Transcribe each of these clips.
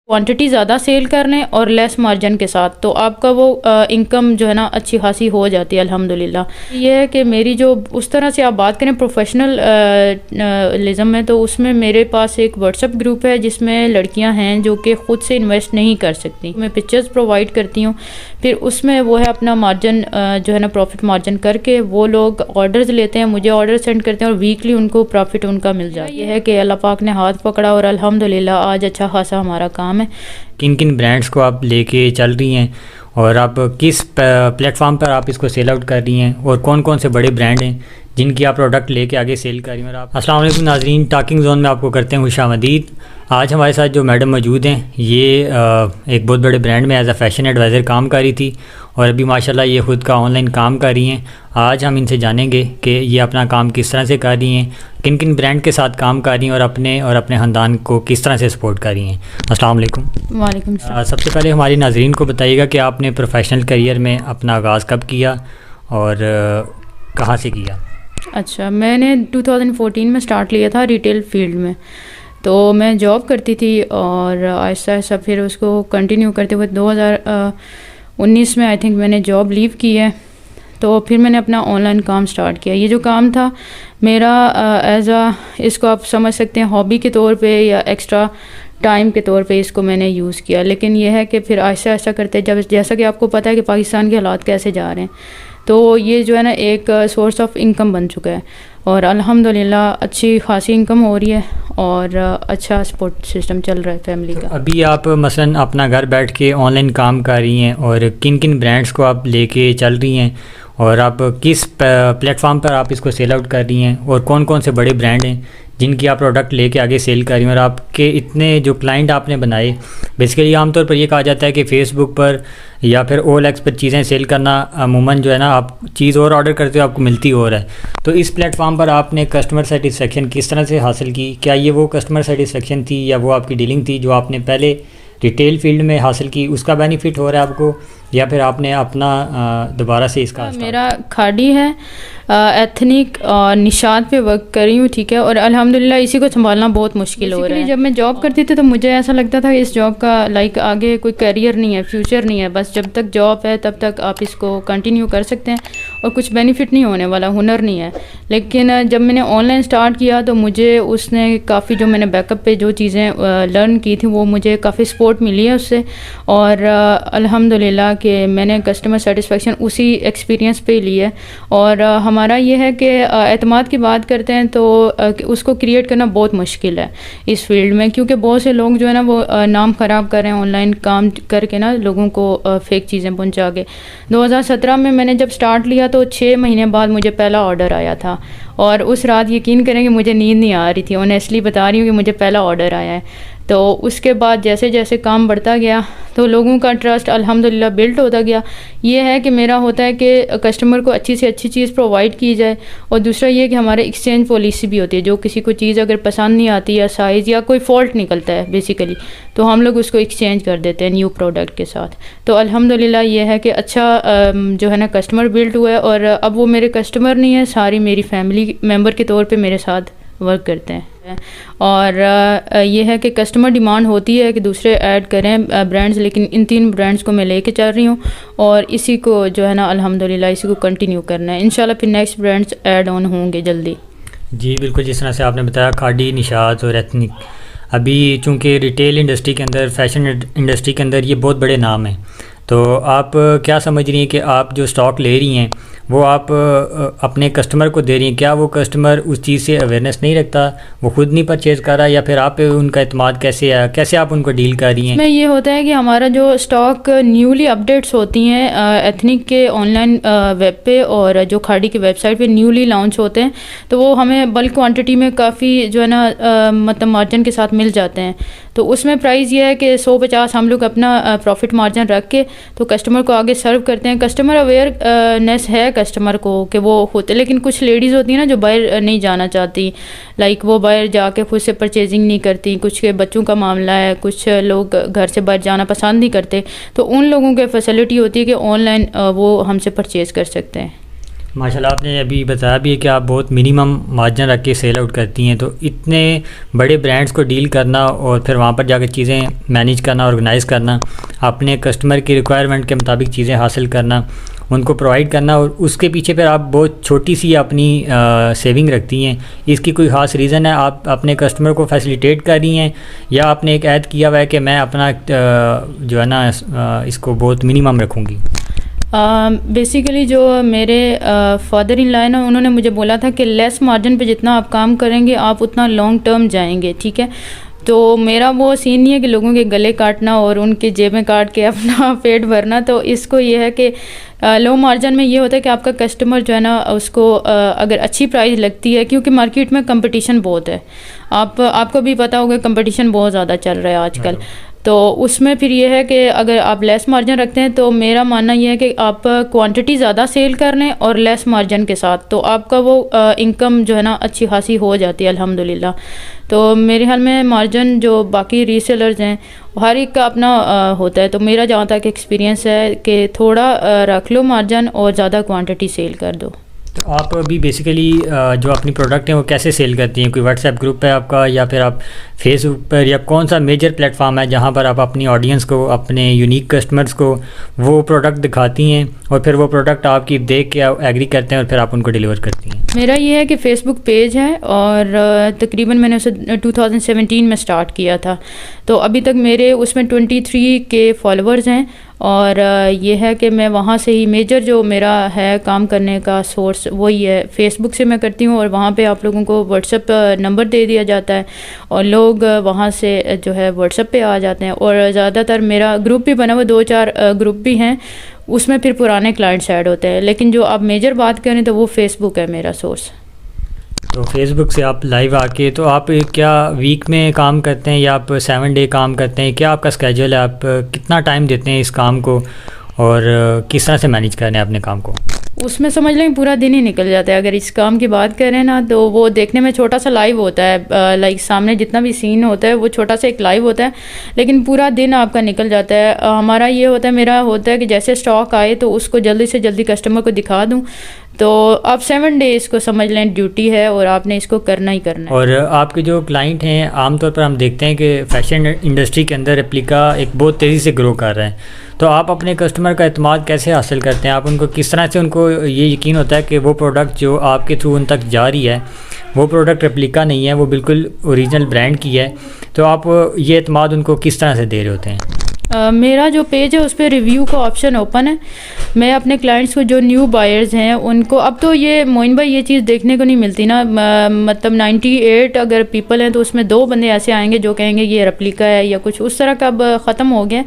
Quantity زیادہ cell کر لیں اور لیس مارجن کے ساتھ، تو آپ کا وہ انکم جو ہے نا اچھی خاصی ہو جاتی ہے الحمدللہ۔ یہ ہے کہ میری جو اس طرح سے آپ بات کریں پروفیشنل لزم میں، تو اس میں میرے پاس ایک واٹس ایپ گروپ ہے جس میں لڑکیاں ہیں جو کہ خود سے انویسٹ نہیں کر سکتی، میں پکچرز پرووائڈ کرتی ہوں، پھر اس میں وہ ہے اپنا مارجن جو ہے نا پروفٹ مارجن کر کے وہ لوگ آرڈرز لیتے ہیں، مجھے آرڈر سینڈ کرتے ہیں اور ویکلی ان کو پروفٹ ان کا مل جاتا ہے۔ یہ ہے کہ اللہ پاک نے ہاتھ پکڑا اور الحمدللہ آج اچھا خاصا ہمارا کام ہے۔ کن کن برانڈس کو آپ لے کے چل رہی ہیں اور آپ کس پلیٹ فارم پر آپ اس کو سیل آؤٹ کر رہی ہیں، اور کون کون سے بڑے برانڈ ہیں جن کی آپ پروڈکٹ لے کے آگے سیل کر رہی ہیں؟ اور آپ السلام علیکم ناظرین، ٹاکنگ زون میں آپ کو کرتے ہیں خوش آمدید۔ آج ہمارے ساتھ جو میڈم موجود ہیں یہ ایک بہت بڑے برانڈ میں ایز اے فیشن ایڈوائزر کام کر رہی تھی، اور ابھی ماشاءاللہ یہ خود کا آن لائن کام کر رہی ہیں۔ آج ہم ان سے جانیں گے کہ یہ اپنا کام کس طرح سے کر رہی ہیں، کن کن برانڈ کے ساتھ کام کر رہی ہیں، اور اپنے خاندان کو کس طرح سے سپورٹ کر رہی ہیں۔ السلام علیکم۔ وعلیکم السلام۔ سب سے پہلے ہماری ناظرین کو بتائیے گا کہ آپ نے پروفیشنل کیریئر میں اپنا آغاز کب کیا اور کہاں سے کیا؟ اچھا، میں نے 2014 میں سٹارٹ لیا تھا ریٹیل فیلڈ میں، تو میں جاب کرتی تھی اور آہستہ آہستہ پھر اس کو کنٹینیو کرتے ہوئے 2019 میں آئی تھنک میں نے جاب لیو کی ہے، تو پھر میں نے اپنا آن لائن کام سٹارٹ کیا۔ یہ جو کام تھا میرا ایز اس کو آپ سمجھ سکتے ہیں ہابی کے طور پہ یا ایکسٹرا ٹائم کے طور پہ اس کو میں نے یوز کیا، لیکن یہ ہے کہ پھر آہستہ آہستہ کرتے جیسا کہ آپ کو پتہ ہے کہ پاکستان کے حالات کیسے جا رہے ہیں، تو یہ جو ہے نا ایک سورس آف انکم بن چکا ہے، اور الحمدللہ اچھی خاصی انکم ہو رہی ہے اور اچھا سپورٹ سسٹم چل رہا ہے فیملی کا۔ ابھی آپ مثلاً اپنا گھر بیٹھ کے آن لائن کام کر رہی ہیں، اور کن کن برانڈس کو آپ لے کے چل رہی ہیں، اور آپ کس پلیٹ فارم پر آپ اس کو سیل آؤٹ کر رہی ہیں، اور کون کون سے بڑے برانڈ ہیں جن کی آپ پروڈکٹ لے کے آگے سیل کر رہی ہیں، اور آپ کے اتنے جو کلائنٹ آپ نے بنائے؟ بیسیکلی عام طور پر یہ کہا جاتا ہے کہ فیس بک پر یا پھر او ایل ایکس پر چیزیں سیل کرنا عموماً جو ہے نا آپ چیز اور آرڈر کرتے ہو آپ کو ملتی اور ہے، تو اس پلیٹ فارم پر آپ نے کسٹمر سیٹسفیکشن کس طرح سے حاصل کی؟ کیا یہ وہ کسٹمر سیٹسفیکشن تھی یا وہ آپ کی ڈیلنگ تھی جو آپ نے پہلے ریٹیل فیلڈ میں حاصل کی، اس کا بینیفٹ ہو رہا ہے آپ کو، یا پھر آپ نے اپنا دوبارہ سے اس کا؟ میرا کھاڑی ہے ایتھنک نشاد پہ ورک کر رہی ہوں، ٹھیک ہے، اور الحمدللہ اسی کو سنبھالنا بہت مشکل ہو رہا ہے۔ جب میں جاب کرتی تھی تو مجھے ایسا لگتا تھا کہ اس جاب کا آگے کوئی کیریئر نہیں ہے، فیوچر نہیں ہے، بس جب تک جاب ہے تب تک آپ اس کو کنٹینیو کر سکتے ہیں اور کچھ بینیفٹ نہیں ہونے والا، ہنر نہیں ہے۔ لیکن جب میں نے آن لائن سٹارٹ کیا تو مجھے اس نے کافی، جو میں نے بیک اپ پہ جو چیزیں لرن کی تھیں وہ مجھے کافی سپورٹ ملی ہے اس سے، اور الحمدللہ کہ میں نے کسٹمر سیٹسفیکشن اسی ایکسپیرینس پہ لی ہے۔ اور ہمارا یہ ہے کہ اعتماد کی بات کرتے ہیں تو اس کو کریٹ کرنا بہت مشکل ہے اس فیلڈ میں، کیونکہ بہت سے لوگ جو ہے نا وہ نام خراب کر رہے ہیں آن لائن کام کر کے نا، لوگوں کو فیک چیزیں پہنچا کے۔ 2017 میں میں نے جب سٹارٹ لیا تو 6 مہینے بعد مجھے پہلا آرڈر آیا تھا، اور اس رات یقین کریں کہ مجھے نیند نہیں آ رہی تھی، آنیسٹلی بتا رہی ہوں کہ مجھے پہلا آرڈر آیا ہے۔ تو اس کے بعد جیسے جیسے کام بڑھتا گیا تو لوگوں کا ٹرسٹ الحمدللہ بلڈ ہوتا گیا۔ یہ ہے کہ میرا ہوتا ہے کہ کسٹمر کو اچھی سے اچھی چیز پرووائڈ کی جائے، اور دوسرا یہ کہ ہمارے ایکسچینج پالیسی بھی ہوتی ہے، جو کسی کو چیز اگر پسند نہیں آتی یا سائز یا کوئی فالٹ نکلتا ہے بیسیکلی، تو ہم لوگ اس کو ایکسچینج کر دیتے ہیں نیو پروڈکٹ کے ساتھ۔ تو الحمدللہ یہ ہے کہ اچھا جو ہے نا کسٹمر بلڈ ہوا ہے، اور اب وہ میرے کسٹمر نہیں ہیں، ساری میری فیملی ممبر کے طور پہ میرے ساتھ ورک کرتے ہیں۔ اور یہ ہے کہ کسٹمر ڈیمانڈ ہوتی ہے کہ دوسرے ایڈ کریں برانڈز، لیکن ان 3 برانڈز کو میں لے کے چل رہی ہوں، اور اسی کو جو ہے نا الحمدللہ اسی کو کنٹینیو کرنا ہے، انشاءاللہ پھر نیکسٹ برانڈز ایڈ آن ہوں گے جلدی۔ جی بالکل، جس طرح سے آپ نے بتایا کھاڑی، نشاد اور ایتھنک، ابھی چونکہ ریٹیل انڈسٹری کے اندر، فیشن انڈسٹری کے اندر یہ بہت بڑے نام ہیں، تو آپ کیا سمجھ رہی ہیں کہ آپ جو اسٹاک لے رہی ہیں وہ آپ اپنے کسٹمر کو دے رہی ہیں؟ کیا وہ کسٹمر اس چیز سے اویئرنیس نہیں رکھتا، وہ خود نہیں پرچیز کر رہا، یا پھر آپ پہ ان کا اعتماد کیسے ہے، کیسے آپ ان کو ڈیل کر رہی ہیں؟ میں یہ ہوتا ہے کہ ہمارا جو اسٹاک نیولی اپڈیٹس ہوتی ہیں ایتھنک کے آن لائن ویب پہ، اور جو کھاڑی کی ویب سائٹ پہ نیولی لانچ ہوتے ہیں، تو وہ ہمیں بلک کوانٹٹی میں کافی جو ہے نا مطلب مارجن کے ساتھ مل جاتے ہیں۔ تو اس میں پرائز یہ ہے کہ 150 ہم لوگ اپنا پروفٹ مارجن رکھ کے تو کسٹمر کو آگے سرو کرتے ہیں۔ کسٹمر اویئرنیس ہے کسٹمر کو کہ وہ ہوتے، لیکن کچھ لیڈیز ہوتی ہیں نا جو باہر نہیں جانا چاہتی، لائک وہ باہر جا کے خود سے پرچیزنگ نہیں کرتی، کچھ کے بچوں کا معاملہ ہے، کچھ لوگ گھر سے باہر جانا پسند نہیں کرتے، تو ان لوگوں کے فیسلٹی ہوتی ہے کہ آن لائن وہ ہم سے پرچیز کر سکتے ہیں۔ ماشاءاللہ آپ نے ابھی بتایا بھی ہے کہ آپ بہت منیمم مارجن رکھ کے سیل آؤٹ کرتی ہیں، تو اتنے بڑے برانڈز کو ڈیل کرنا اور پھر وہاں پر جا کے چیزیں مینیج کرنا، آرگنائز کرنا، اپنے کسٹمر کی ریکوائرمنٹ کے مطابق چیزیں حاصل کرنا، ان کو پرووائڈ کرنا، اور اس کے پیچھے پھر آپ بہت چھوٹی سی اپنی سیونگ رکھتی ہیں، اس کی کوئی خاص ریزن ہے؟ آپ اپنے کسٹمر کو فیسیلیٹیٹ کر رہی ہیں یا آپ نے ایک عہد کیا ہوا ہے کہ میں اپنا جو ہے نا اس کو بہت منیمم رکھوں گی؟ بیسیکلی جو میرے فادر ان لا ہے نا، انہوں نے مجھے بولا تھا کہ لیس مارجن پہ جتنا آپ کام کریں گے آپ اتنا لانگ ٹرم جائیں گے، ٹھیک ہے؟ تو میرا وہ سین نہیں ہے کہ لوگوں کے گلے کاٹنا اور ان کے جیبیں کاٹ کے اپنا پیٹ بھرنا، تو اس کو یہ ہے کہ لو مارجن میں یہ ہوتا ہے کہ آپ کا کسٹمر جو ہے نا اس کو اگر اچھی پرائز لگتی ہے، کیونکہ مارکیٹ میں کمپٹیشن بہت ہے، آپ کو بھی پتہ ہوگا کمپٹیشن بہت زیادہ چل رہا ہے آج کل، تو اس میں پھر یہ ہے کہ اگر آپ لیس مارجن رکھتے ہیں تو میرا ماننا یہ ہے کہ آپ کوانٹٹی زیادہ سیل کر لیں اور لیس مارجن کے ساتھ، تو آپ کا وہ انکم جو ہے نا اچھی خاصی ہو جاتی ہے الحمدللہ۔ تو میرے خیال میں مارجن جو باقی ریسیلرز ہیں ہر ایک کا اپنا ہوتا ہے، تو میرا جہاں تک ایکسپیرینس ہے کہ تھوڑا رکھ لو مارجن اور زیادہ کوانٹٹی سیل کر دو۔ تو آپ ابھی بیسیکلی جو اپنی پروڈکٹ ہیں وہ کیسے سیل کرتی ہیں؟ کوئی واٹس ایپ گروپ ہے آپ کا، یا پھر آپ فیس بک پر، یا کون سا میجر پلیٹ فارم ہے جہاں پر آپ اپنی آڈینس کو، اپنے یونیک کسٹمرز کو وہ پروڈکٹ دکھاتی ہیں اور پھر وہ پروڈکٹ آپ کی دیکھ کے ایگری کرتے ہیں اور پھر آپ ان کو ڈیلیور کرتی ہیں؟ میرا یہ ہے کہ فیس بک پیج ہے اور تقریباً میں نے اسے 2017 میں سٹارٹ کیا تھا، تو ابھی تک میرے اس میں 23 کے فالوورز ہیں، اور یہ ہے کہ میں وہاں سے ہی میجر جو میرا ہے کام کرنے کا سورس وہی ہے، فیس بک سے میں کرتی ہوں، اور وہاں پہ آپ لوگوں کو واٹس ایپ نمبر دے دیا جاتا ہے اور لوگ وہاں سے جو ہے واٹس ایپ پہ آ جاتے ہیں، اور زیادہ تر میرا گروپ بھی بنا ہوا، 2-4 گروپ بھی ہیں، اس میں پھر پرانے کلائنٹس ایڈ ہوتے ہیں، لیکن جو آپ میجر بات کریں تو وہ فیس بک ہے میرا سورس۔ تو فیس بک سے آپ لائیو آ کے، تو آپ کیا ویک میں کام کرتے ہیں یا آپ 7 ڈے کام کرتے ہیں؟ کیا آپ کا اسکیجول ہے؟ آپ کتنا ٹائم دیتے ہیں اس کام کو اور کس طرح سے مینیج کر رہے ہیں اپنے کام کو؟ اس میں سمجھ لیں پورا دن ہی نکل جاتا ہے، اگر اس کام کی بات کریں نا تو وہ دیکھنے میں چھوٹا سا لائیو ہوتا ہے، لائک سامنے جتنا بھی سین ہوتا ہے وہ چھوٹا سا ایک لائیو ہوتا ہے، لیکن پورا دن آپ کا نکل جاتا ہے۔ ہمارا یہ ہوتا ہے، میرا ہوتا ہے کہ جیسے اسٹاک آئے تو اس کو جلدی سے جلدی کسٹمر کو دکھا دوں، تو آپ 7 ڈیز کو سمجھ لیں ڈیوٹی ہے اور آپ نے اس کو کرنا ہی کرنا ہے۔ اور آپ کے جو کلائنٹ ہیں، عام طور پر ہم دیکھتے ہیں کہ فیشن انڈسٹری کے اندر ریپلیکا ایک بہت تیزی سے گرو کر رہا ہے، تو آپ اپنے کسٹمر کا اعتماد کیسے حاصل کرتے ہیں؟ آپ ان کو کس طرح سے ان کو یہ یقین ہوتا ہے کہ وہ پروڈکٹ جو آپ کے تھرو ان تک جا رہی ہے وہ پروڈکٹ ریپلیکا نہیں ہے، وہ بالکل اوریجنل برانڈ کی ہے، تو آپ یہ اعتماد ان کو کس طرح سے دے رہے ہوتے ہیں؟ میرا جو پیج ہے اس پہ ریویو کا آپشن اوپن ہے، میں اپنے کلائنٹس کو جو نیو بائرز ہیں ان کو، اب تو یہ معین بھائی یہ چیز دیکھنے کو نہیں ملتی نا، مطلب 98 اگر پیپل ہیں تو اس میں 2 بندے ایسے آئیں گے جو کہیں گے یہ ریپلیکا ہے یا کچھ اس طرح کا، اب ختم ہو گیا،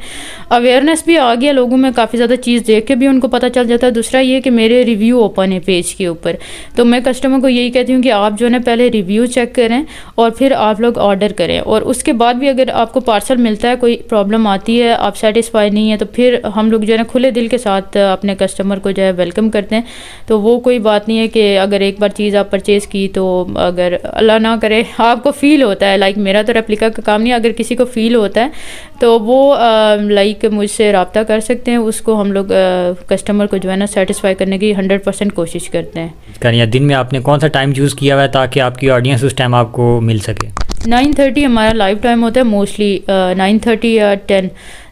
اویئرنیس بھی آ گیا لوگوں میں، کافی زیادہ چیز دیکھ کے بھی ان کو پتہ چل جاتا ہے۔ دوسرا یہ کہ میرے ریویو اوپن ہے پیج کے اوپر، تو میں کسٹمر کو یہی کہتی ہوں کہ آپ جو ہے نا پہلے ریویو چیک کریں اور پھر آپ لوگ آرڈر کریں، اور اس کے بعد بھی اگر آپ کو پارسل ملتا ہے، کوئی پرابلم آتی ہے، آپ سیٹسفائی نہیں ہے، تو پھر ہم لوگ جو ہے نا کھلے دل کے ساتھ اپنے کسٹمر کو جو ہے ویلکم کرتے ہیں، تو وہ کوئی بات نہیں ہے کہ اگر ایک بار چیز آپ پرچیز کی تو اگر اللہ نہ کرے آپ کو فیل ہوتا ہے، لائک میرا تو ریپلیکا کا کام نہیں ہے، اگر کسی کو فیل ہوتا ہے تو وہ لائک مجھ سے رابطہ کر سکتے ہیں، اس کو ہم لوگ کسٹمر کو جو ہے نا سیٹسفائی کرنے کی 100% کوشش کرتے ہیں۔ دن میں آپ نے کون سا ٹائم چوز کیا ہوا ہے تاکہ آپ کی آڈینس اس ٹائم آپ کو مل سکے؟ 9:30 ہمارا لائیو ٹائم ہوتا ہے، موسٹلی 9:30 یا 10،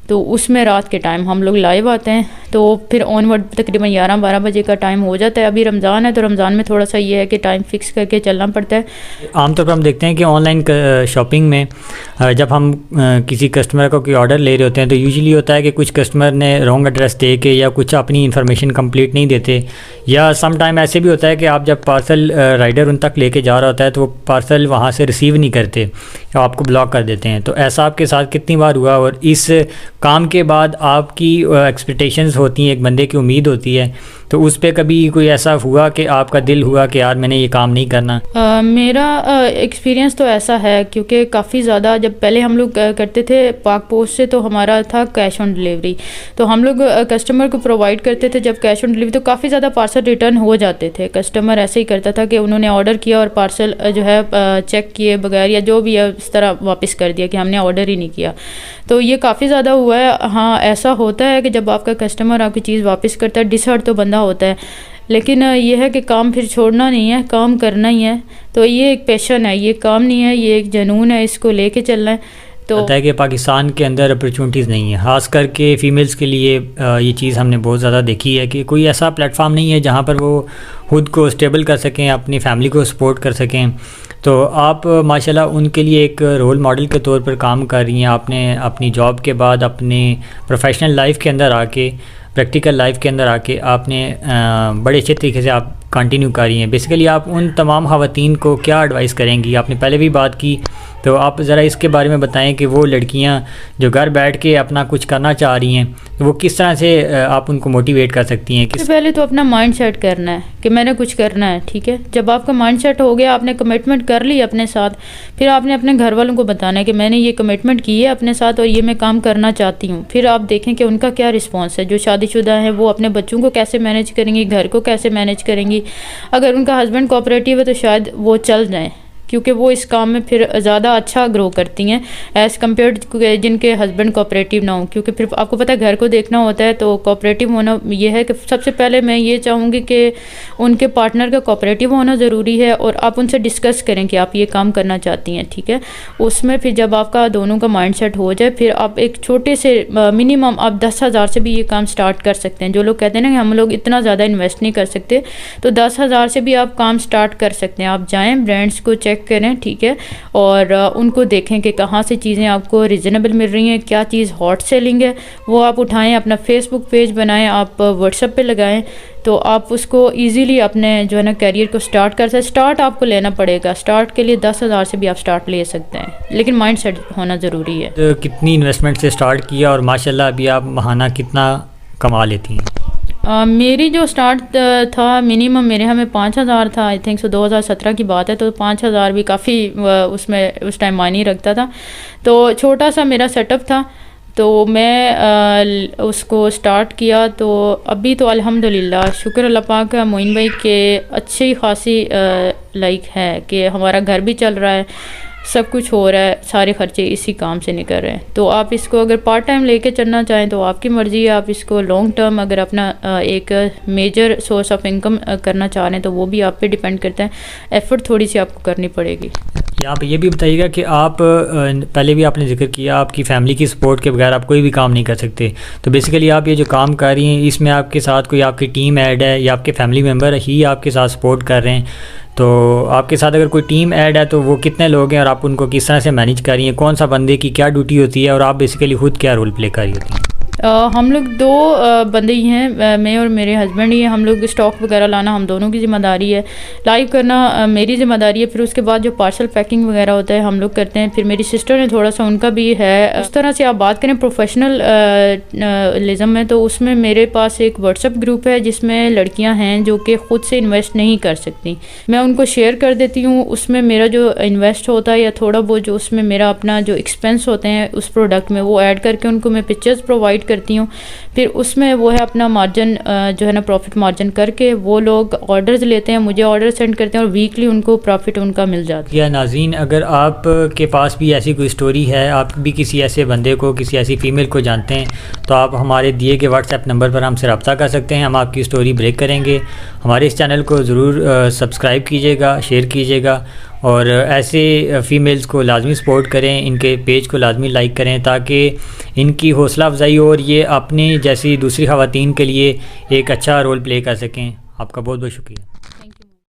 تو اس میں رات کے ٹائم ہم لوگ لائیو آتے ہیں، تو پھر آن ورڈ تقریباً 11-12 بجے کا ٹائم ہو جاتا ہے۔ ابھی رمضان ہے تو رمضان میں تھوڑا سا یہ ہے کہ ٹائم فکس کر کے چلنا پڑتا ہے۔ عام طور پر ہم دیکھتے ہیں کہ آن لائن شاپنگ میں جب ہم کسی کسٹمر کو کوئی آرڈر لے رہے ہوتے ہیں تو یوزلی ہوتا ہے کہ کچھ کسٹمر نے رانگ ایڈریس دے کے یا کچھ اپنی انفارمیشن کمپلیٹ نہیں دیتے، یا سم ٹائم ایسے بھی ہوتا ہے کہ آپ جب پارسل رائڈر ان تک لے کے جا رہا ہوتا ہے تو وہ پارسل وہاں سے ریسیو نہیں کرتے یا آپ کو بلاک کر دیتے ہیں، تو ایسا آپ کے ساتھ کتنی بار ہوا؟ اور اس کام کے بعد آپ کی ایکسپیکٹیشنز ہوتی ہیں، ایک بندے کی امید ہوتی ہے، تو اس پہ کبھی کوئی ایسا ہوا کہ آپ کا دل ہوا کہ یار میں نے یہ کام نہیں کرنا؟ میرا ایکسپیرینس تو ایسا ہے، کیونکہ کافی زیادہ جب پہلے ہم لوگ کرتے تھے پاک پوسٹ سے تو ہمارا تھا کیش آن ڈلیوری، تو ہم لوگ کسٹمر کو پرووائڈ کرتے تھے جب کیش آن ڈلیوری، تو کافی زیادہ پارسل ریٹرن ہو جاتے تھے۔ کسٹمر ایسے ہی کرتا تھا کہ انہوں نے آرڈر کیا اور پارسل جو ہے چیک کیے بغیر یا جو بھی ہے اس طرح واپس کر دیا کہ ہم نے آرڈر ہی نہیں کیا، تو یہ کافی زیادہ ہوا ہے۔ ہاں ایسا ہوتا ہے کہ جب آپ کا کسٹمر آپ کی چیز واپس کرتا ہے، ڈس ہرٹ تو بندہ ہوتا ہے، لیکن یہ ہے کہ کام پھر چھوڑنا نہیں ہے, کام کرنا ہی ہے. تو یہ ایک پیشن ہے, یہ کام نہیں ہے, یہ ایک جنون ہے, اس کو لے کے چلنا ہے. تو ہوتا ہے کہ پاکستان کے اندر اپرچونیٹیز نہیں ہیں, خاص کر کے فیمیلز کے لیے. یہ چیز ہم نے بہت زیادہ دیکھی ہے کہ کوئی ایسا پلیٹ فارم نہیں ہے جہاں پر وہ خود کو اسٹیبل کر سکیں, اپنی فیملی کو سپورٹ کر سکیں. تو آپ ماشاءاللہ ان کے لیے ایک رول ماڈل کے طور پر کام کر رہی ہیں. آپ نے اپنی جاب کے بعد اپنی پروفیشنل لائف کے اندر آ کے, پریکٹیکل لائف کے اندر آ کے آپ نے بڑے اچھے طریقے سے آپ کنٹینیو کر رہی ہیں. بیسیکلی آپ ان تمام خواتین کو کیا ایڈوائز کریں گی؟ آپ نے پہلے بھی بات کی, تو آپ ذرا اس کے بارے میں بتائیں کہ وہ لڑکیاں جو گھر بیٹھ کے اپنا کچھ کرنا چاہ رہی ہیں, تو وہ کس طرح سے آپ ان کو موٹیویٹ کر سکتی ہیں؟ سب سے پہلے تو اپنا مائنڈ سیٹ کرنا ہے کہ میں نے کچھ کرنا ہے, ٹھیک ہے. جب آپ کا مائنڈ سیٹ ہو گیا, آپ نے کمٹمنٹ کر لی اپنے ساتھ, پھر آپ نے اپنے گھر والوں کو بتانا ہے کہ میں نے یہ کمٹمنٹ کی ہے اپنے ساتھ اور یہ میں کام کرنا چاہتی ہوں. پھر آپ دیکھیں کہ ان کا کیا رسپانس ہے. جو شادی شدہ ہیں وہ اپنے بچوں کو کیسے مینیج کریں گی, گھر کو کیسے مینیج کریں گی. اگر ان کا ہسبینڈ کوآپریٹیو ہے تو شاید وہ چل جائیں, کیونکہ وہ اس کام میں پھر زیادہ اچھا گرو کرتی ہیں ایز کمپیئرڈ جن کے ہسبینڈ کوآپریٹیو نہ ہوں. کیونکہ پھر آپ کو پتہ ہے گھر کو دیکھنا ہوتا ہے, تو کوآپریٹیو ہونا یہ ہے کہ سب سے پہلے میں یہ چاہوں گی کہ ان کے پارٹنر کا کوآپریٹیو ہونا ضروری ہے, اور آپ ان سے ڈسکس کریں کہ آپ یہ کام کرنا چاہتی ہیں, ٹھیک ہے. اس میں پھر جب آپ کا دونوں کا مائنڈ سیٹ ہو جائے, پھر آپ ایک چھوٹے سے منیمم آپ 10,000 سے بھی یہ کام سٹارٹ کر سکتے ہیں. جو لوگ کہتے ہیں نا کہ ہم لوگ اتنا زیادہ انویسٹ نہیں کر سکتے, تو 10,000 سے بھی آپ کام سٹارٹ کر سکتے ہیں. آپ جائیں, برانڈس کو چیک کریں, ٹھیک ہے, اور ان کو دیکھیں کہ کہاں سے چیزیں آپ کو ریزنیبل مل رہی ہیں, کیا چیز ہاٹ سیلنگ ہے, وہ آپ اٹھائیں, اپنا فیس بک پیج بنائیں, آپ واٹس ایپ پہ لگائیں, تو آپ اس کو ایزیلی اپنے جو ہے نا کیریئر کو سٹارٹ کر سکتے. سٹارٹ آپ کو لینا پڑے گا, سٹارٹ کے لیے 10,000 سے بھی آپ سٹارٹ لے سکتے ہیں, لیکن مائنڈ سیٹ ہونا ضروری ہے. تو کتنی انویسٹمنٹ سے سٹارٹ کیا, اور ماشاءاللہ ابھی آپ ماہانہ کتنا کما لیتی ہیں؟ میری جو سٹارٹ تھا منیمم میرے ہمیں 5,000 تھا, آئی تھنک سو 2017 کی بات ہے, تو 5,000 بھی کافی اس میں اس ٹائم معنی رکھتا تھا. تو چھوٹا سا میرا سیٹ اپ تھا, تو میں اس کو سٹارٹ کیا. تو ابھی تو الحمدللہ شکر اللہ پاک کا معین بھائی کہ اچھی خاصی لائک ہے کہ ہمارا گھر بھی چل رہا ہے, سب کچھ ہو رہا ہے, سارے خرچے اسی کام سے نکل رہے ہیں. تو آپ اس کو اگر پارٹ ٹائم لے کے چلنا چاہیں تو آپ کی مرضی ہے, آپ اس کو لانگ ٹرم اگر اپنا ایک میجر سورس آف انکم کرنا چاہ رہے ہیں تو وہ بھی آپ پہ ڈیپینڈ کرتا ہے. ایفرٹ تھوڑی سی آپ کو کرنی پڑے گی. یہاں پہ یہ بھی بتائیے گا کہ آپ پہلے بھی آپ نے ذکر کیا آپ کی فیملی کی سپورٹ کے بغیر آپ کوئی بھی کام نہیں کر سکتے. تو بیسیکلی آپ یہ جو کام کر رہی ہیں اس میں آپ کے ساتھ کوئی آپ کی ٹیم ایڈ ہے یا آپ کے فیملی ممبر ہی آپ کے ساتھ سپورٹ کر رہے ہیں؟ تو آپ کے ساتھ اگر کوئی ٹیم ایڈ ہے تو وہ کتنے لوگ ہیں, اور آپ ان کو کس طرح سے مینیج کر رہی ہیں؟ کون سا بندے کی کیا ڈیوٹی ہوتی ہے, اور آپ بیسیکلی خود کیا رول پلے کر رہی ہوتی ہیں؟ ہم لوگ 2 بندے ہی ہیں, میں اور میرے ہسبینڈ ہی ہیں. ہم لوگ اسٹاک وغیرہ لانا ہم دونوں کی ذمہ داری ہے, لائیو کرنا میری ذمہ داری ہے. پھر اس کے بعد جو پارسل پیکنگ وغیرہ ہوتا ہے ہم لوگ کرتے ہیں. پھر میری سسٹر نے تھوڑا سا ان کا بھی ہے. اس طرح سے آپ بات کریں پروفیشنل لزم میں, تو اس میں میرے پاس ایک واٹس ایپ گروپ ہے جس میں لڑکیاں ہیں جو کہ خود سے انویسٹ نہیں کر سکتی. میں ان کو شیئر کر دیتی ہوں. اس میں میرا جو انویسٹ ہوتا ہے یا تھوڑا بہت جو اس میں میرا اپنا جو ایکسپینس ہوتے ہیں اس پروڈکٹ میں, وہ ایڈ کر کے ان کو میں پکچرز پرووائڈ کرتی ہوں. پھر اس میں وہ ہے اپنا مارجن جو ہے نا پروفٹ مارجن کر کے وہ لوگ آرڈرز لیتے ہیں, مجھے آرڈر سینڈ کرتے ہیں, اور ویکلی ان کو پروفٹ ان کا مل جاتا ہے. یا ناظرین, اگر آپ کے پاس بھی ایسی کوئی سٹوری ہے, آپ بھی کسی ایسے بندے کو, کسی ایسی فیمیل کو جانتے ہیں, تو آپ ہمارے دیے گئے واٹس ایپ نمبر پر ہم سے رابطہ کر سکتے ہیں. ہم آپ کی سٹوری بریک کریں گے. ہمارے اس چینل کو ضرور سبسکرائب کیجیے گا, شیئر کیجیے گا, اور ایسے فیمیلز کو لازمی سپورٹ کریں, ان کے پیج کو لازمی لائک کریں تاکہ ان کی حوصلہ افزائی ہو اور یہ اپنی جیسی دوسری خواتین کے لیے ایک اچھا رول پلے کر سکیں. آپ کا بہت بہت شکریہ.